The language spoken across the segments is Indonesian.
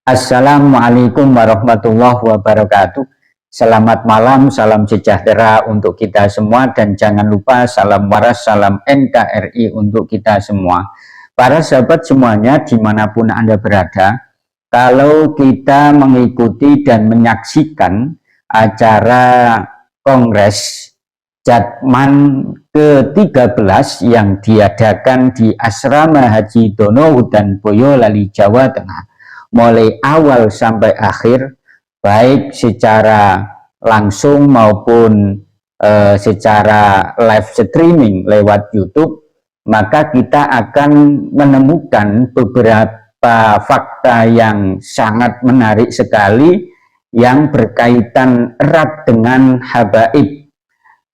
Assalamualaikum warahmatullahi wabarakatuh. Selamat malam, salam sejahtera untuk kita semua, dan jangan lupa salam waras, salam NKRI untuk kita semua. Para sahabat semuanya dimanapun Anda berada, kalau kita mengikuti dan menyaksikan acara Kongres Jatman ke-13 yang diadakan di Asrama Haji Donohudan Boyolali, Jawa Tengah, mulai awal sampai akhir, baik secara langsung maupun secara live streaming lewat YouTube, maka kita akan menemukan beberapa fakta yang sangat menarik sekali yang berkaitan erat dengan habaib.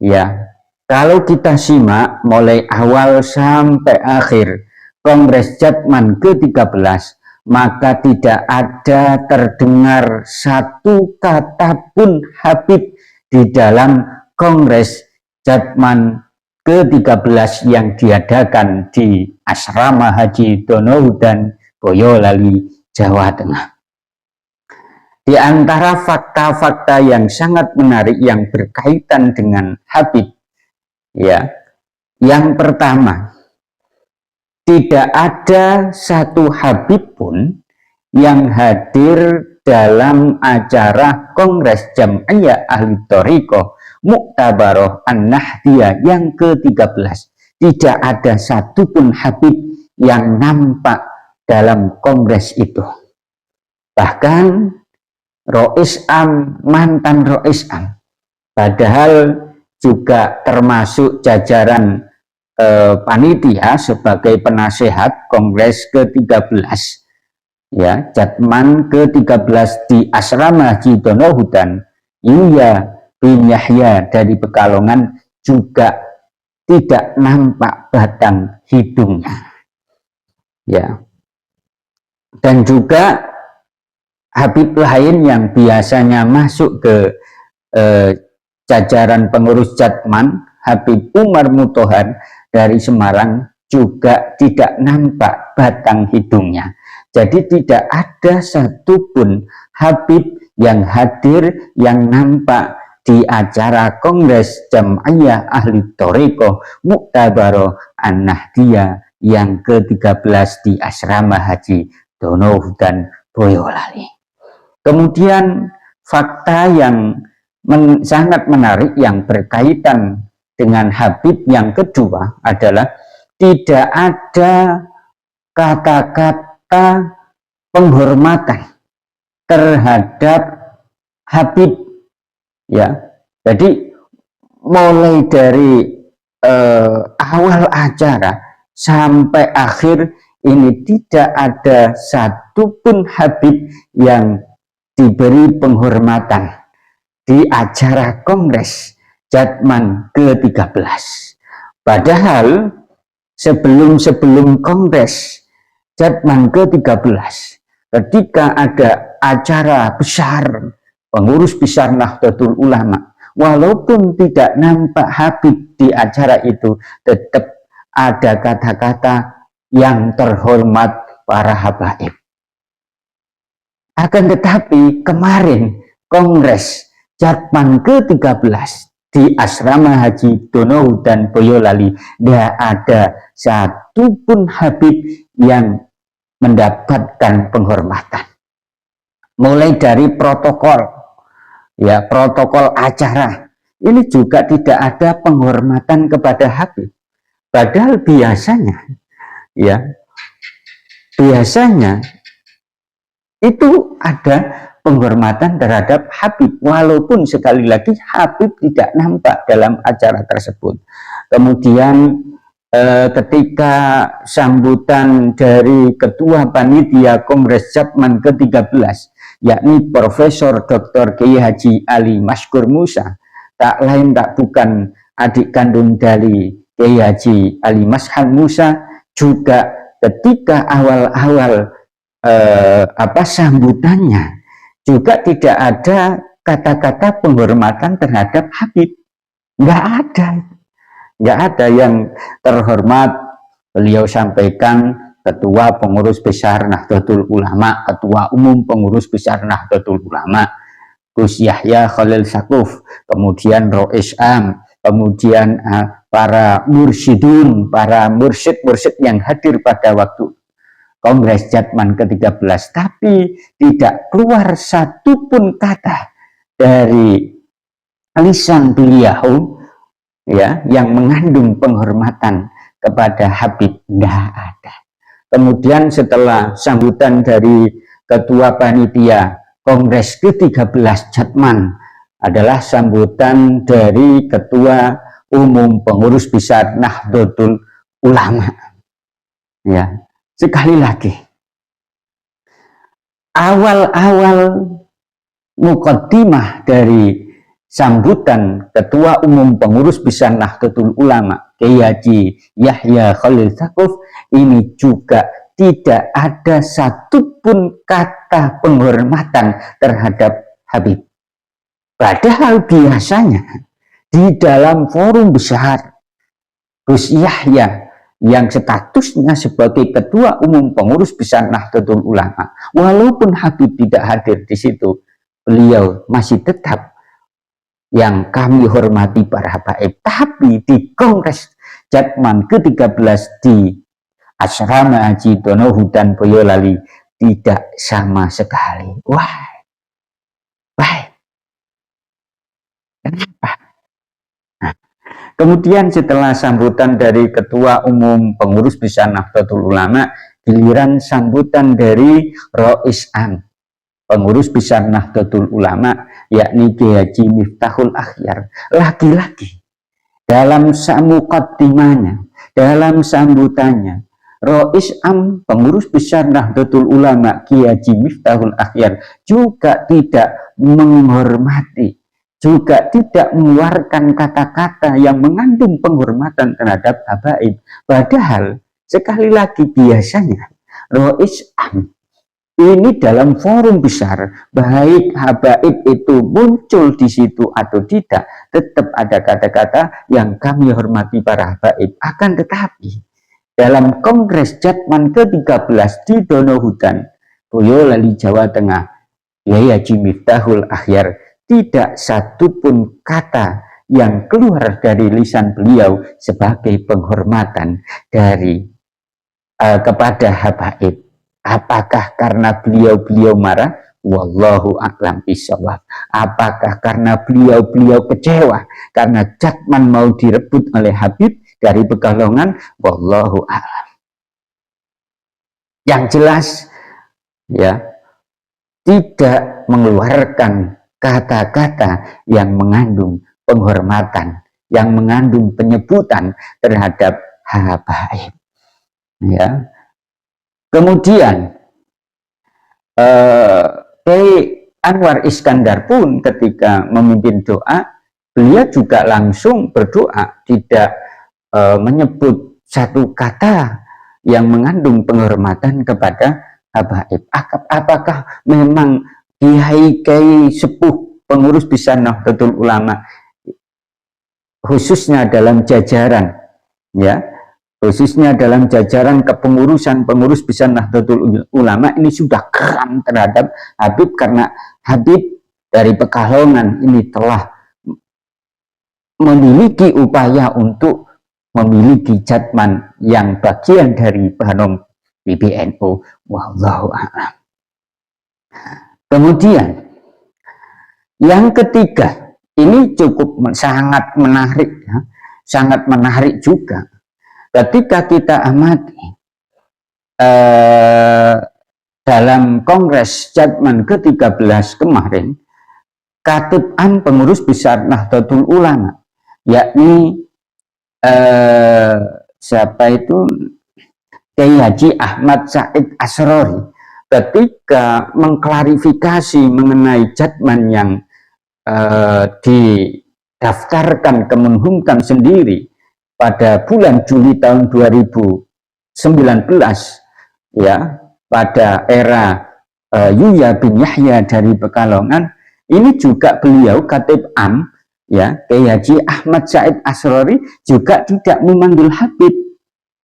Ya, kalau kita simak mulai awal sampai akhir Kongres Jatman ke-13, maka tidak ada terdengar satu kata pun Habib di dalam Kongres Jatman ke-13 yang diadakan di Asrama Haji Donohudan Boyolali, Jawa Tengah. Di antara fakta-fakta yang sangat menarik yang berkaitan dengan Habib, ya, yang pertama, tidak ada satu Habib pun yang hadir dalam acara Kongres Jam'iyah Ahli Thoriqoh Muktabaroh An-Nahdiyah yang ke-13. Tidak ada satupun Habib yang nampak dalam kongres itu. Bahkan Rois Am, mantan Rois Am, padahal juga termasuk jajaran panitia sebagai penasehat Kongres ke-13, ya, Jatman ke-13 di Asrama Haji Donohudan, Yuya bin Yahya dari Pekalongan, juga tidak nampak batang hidungnya, ya. Dan juga Habib lain yang biasanya masuk ke jajaran pengurus Jatman, Habib Umar Mutohar dari Semarang, juga tidak nampak batang hidungnya. Jadi tidak ada satupun Habib yang hadir yang nampak di acara Kongres Jam'iyah Ahli Thoriqoh Muktabaroh An-Nahdiyah yang ke-13 di Asrama Haji Donohudan Boyolali. Kemudian fakta yang sangat menarik yang berkaitan dengan Habib yang kedua adalah tidak ada kata-kata penghormatan terhadap Habib, ya. Jadi mulai dari awal acara sampai akhir ini tidak ada satupun Habib yang diberi penghormatan di acara Kongres Jatman ke-13. Padahal sebelum Kongres Jatman ke-13, ketika ada acara besar, pengurus besar Nahdlatul Ulama, walaupun tidak nampak Habib di acara itu, tetap ada kata-kata yang terhormat para habaib. Akan tetapi kemarin Kongres Jatman ke-13 di Asrama Haji Donohudan Boyolali, tidak ada satupun Habib yang mendapatkan penghormatan. Mulai dari protokol, ya, protokol acara, ini juga tidak ada penghormatan kepada Habib. Padahal biasanya, ya, biasanya itu ada penghormatan terhadap Habib, walaupun sekali lagi Habib tidak nampak dalam acara tersebut. Kemudian ketika sambutan dari Ketua Panitia Kongres Jatman ke-13, yakni Profesor Dr. Kiai Haji Ali Maskur Musa, tak lain tak bukan adik kandung dari Kiai Haji Ali Mashal Musa, juga ketika awal-awal sambutannya juga tidak ada kata-kata penghormatan terhadap Habib. Nggak ada yang terhormat. Beliau sampaikan Ketua Pengurus Besar Nahdlatul Ulama, Ketua Umum Pengurus Besar Nahdlatul Ulama, Gus Yahya Khalil Saquf, kemudian Rois Am, kemudian para mursyidun, para mursyid-mursyid yang hadir pada waktu Kongres Jatman ke-13, tapi tidak keluar satupun kata dari lisan beliau ya yang mengandung penghormatan kepada Habib, tidak ada. Kemudian setelah sambutan dari Ketua Panitia Kongres ke-13 Jatman adalah sambutan dari Ketua Umum Pengurus Besar Nahdlatul Ulama. Ya, sekali lagi, awal-awal mukaddimah dari sambutan Ketua Umum Pengurus Besar Nahdlatul Ulama Kiai Haji Yahya Khalil Saquf ini juga tidak ada satupun kata penghormatan terhadap Habib. Padahal biasanya di dalam forum besar Gus Yahya yang statusnya sebagai Ketua Umum Pengurus Besar Nahdlatul Ulama, walaupun Habib tidak hadir di situ, beliau masih tetap yang kami hormati para habaib. Tapi di Kongres Jatman ke-13 di Asrama Haji Donohudan Boyolali tidak sama sekali. Wah, kenapa? Nah, kemudian setelah sambutan dari Ketua Umum Pengurus Besar Nahdlatul Ulama, giliran sambutan dari Rois Am, Pengurus Besar Nahdlatul Ulama, yakni Kiai Haji Miftahul Akhyar. Lagi-lagi dalam mukaddimahnya, dalam sambutannya, Rois Am, Pengurus Besar Nahdlatul Ulama, Kiai Haji Miftahul Akhyar juga tidak menghormati, juga tidak mengeluarkan kata-kata yang mengandung penghormatan terhadap habaib. Padahal sekali lagi biasanya Rois Am ini dalam forum besar, baik habaib itu muncul di situ atau tidak, tetap ada kata-kata yang kami hormati para habaib. Akan tetapi dalam Kongres Jatman ke-13 di Donohudan Boyolali, Jawa Tengah, Kiai Haji Miftahul Akhyar, tidak satupun kata yang keluar dari lisan beliau sebagai penghormatan dari kepada habaib. Apakah karena beliau marah? Wallahu a'lam bishawab. Apakah karena beliau kecewa karena Jatman mau direbut oleh Habib dari Pekalongan? Wallahu a'lam. Yang jelas ya, tidak mengeluarkan kata-kata yang mengandung penghormatan, yang mengandung penyebutan terhadap habaib. Ya. Kemudian Kiai Anwar Iskandar pun ketika memimpin doa, beliau juga langsung berdoa, tidak menyebut satu kata yang mengandung penghormatan kepada habaib. Apakah memang kiai sepuh Pengurus Besar Nahdlatul Ulama, khususnya dalam jajaran ya, khususnya dalam jajaran kepengurusan Pengurus Besar Nahdlatul Ulama ini sudah geram terhadap Habib, karena Habib dari Pekalongan ini telah memiliki upaya untuk memiliki Jatman yang bagian dari Banom PBNU. Wallahu a'lam. Kemudian yang ketiga, ini cukup sangat menarik ya, sangat menarik juga. Ketika kita amati dalam Kongres Jatman ke-13 kemarin, Katib Am Pengurus Besar Nahdlatul Ulama, yakni siapa itu, Kiai Haji Ahmad Said Asrori, ketika mengklarifikasi mengenai Jatman yang didaftarkan ke Menhumkam sendiri pada bulan Juli tahun 2019 ya, pada era Yuya bin Yahya dari Pekalongan, ini juga beliau Katib Am ya, Kiai Haji Ahmad Said Asrori juga tidak memanggil Habib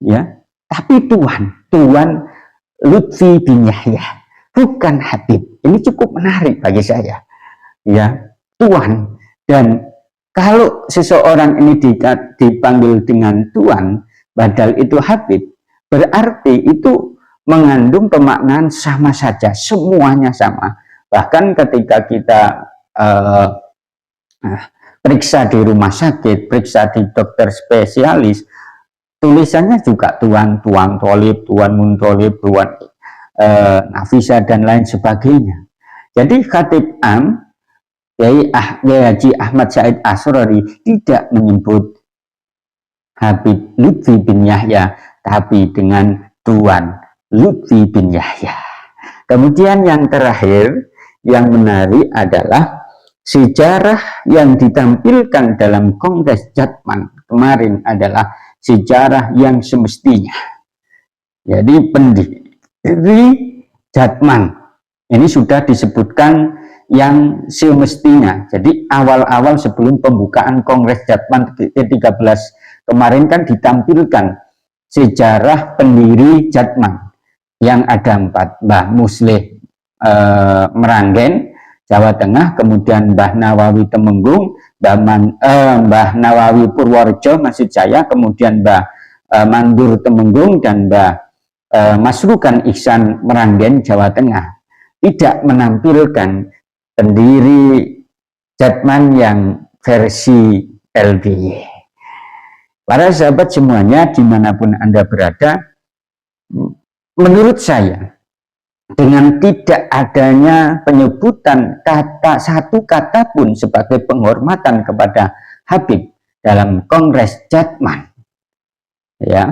ya, tapi Tuan. Tuan Lutfi bin Yahya, bukan Habib. Ini cukup menarik bagi saya, ya, Tuan. Dan kalau seseorang ini dipanggil dengan Tuan, padahal itu Habib, berarti itu mengandung pemaknaan sama saja, semuanya sama. Bahkan ketika kita periksa di rumah sakit, periksa di dokter spesialis, tulisannya juga Tuan, Tuan Tholib, Tuan Muntholib, Tuan Nafisa, dan lain sebagainya. Jadi Khatib Am Kiai Haji Ahmad Said Asrori tidak menyebut Habib Lutfi bin Yahya, tapi dengan Tuan Lutfi bin Yahya. Kemudian yang terakhir yang menarik adalah sejarah yang ditampilkan dalam Kongres Jatman kemarin adalah sejarah yang semestinya. Jadi pendiri Jatman ini sudah disebutkan yang semestinya. Jadi awal-awal sebelum pembukaan Kongres Jatman ke-13 kemarin kan ditampilkan sejarah pendiri Jatman yang ada 4, Mbah Muslih Meranggen, Jawa Tengah, kemudian Mbah Nawawi Temenggung, Mbah Nawawi Purworejo maksud saya, kemudian Mbah Mandur Temenggung, dan Mbah Masrukan Ihsan Meranggen, Jawa Tengah. Tidak menampilkan pendiri Jatman yang versi LDY. Para sahabat semuanya dimanapun Anda berada, menurut saya dengan tidak adanya penyebutan satu kata pun sebagai penghormatan kepada Habib dalam Kongres Jatman, ya,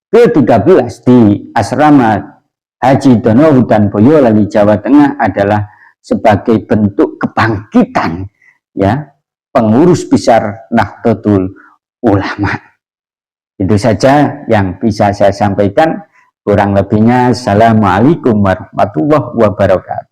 ke-13 di asrama Haji Dono Hutan Boyolali, Jawa Tengah adalah sebagai bentuk kebangkitan, ya, pengurus besar Nahdlatul Ulama. Itu saja yang bisa saya sampaikan. Kurang lebihnya, assalamualaikum warahmatullahi wabarakatuh.